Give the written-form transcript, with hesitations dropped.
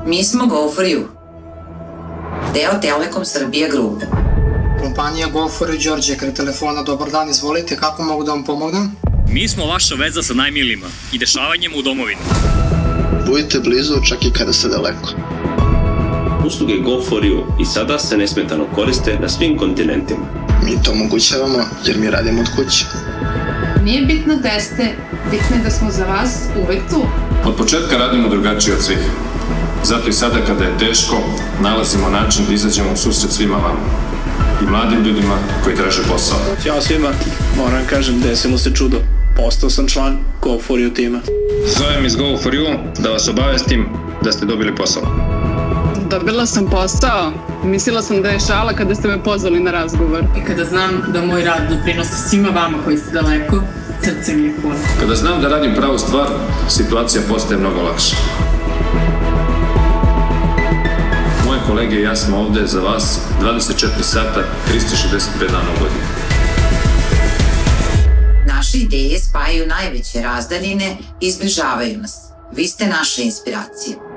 Mi smo Go4U, deo Telekom Srbije grupe. Kompanija Go4U Đorđe, kraj telefona, dobar dan, izvolite, kako mogu da vam pomognem? Mi smo vaša veza sa najmilijima i dešavanjem u domovini. Budite blizu čak i kada ste daleko. Usluge Go4U i sada se nesmetano koriste na svim kontinentima. Mi to omogućavamo jer mi radimo od kuće. Nije bitno gde ste, bitno je da smo za vas uvek tu. Od početka radimo drugačije od svih. Zato i sada kada je teško, nalazimo način da izađemo u susret svima vama. I mladim ljudima koji traže posao. Ćao svima, moram kažem, desilo se čudo. Postao sam član Go4U tima. Zovem iz Go4U da vas obavestim da ste dobili posao. Dobila sam posao. Mislila sam da je šala kada ste me pozvali na razgovor. I kada znam da moj rad doprinosi svima vama koji ste daleko, srce mi je puno. Kada znam da radim pravu stvar, situacija postaje mnogo lakša. Moje kolege i ja smo ovde za vas 24 sata, 365 dana u godini. Naše ideje spajaju najveće razdaljine i zbližavaju nas. Vi ste naša inspiracija.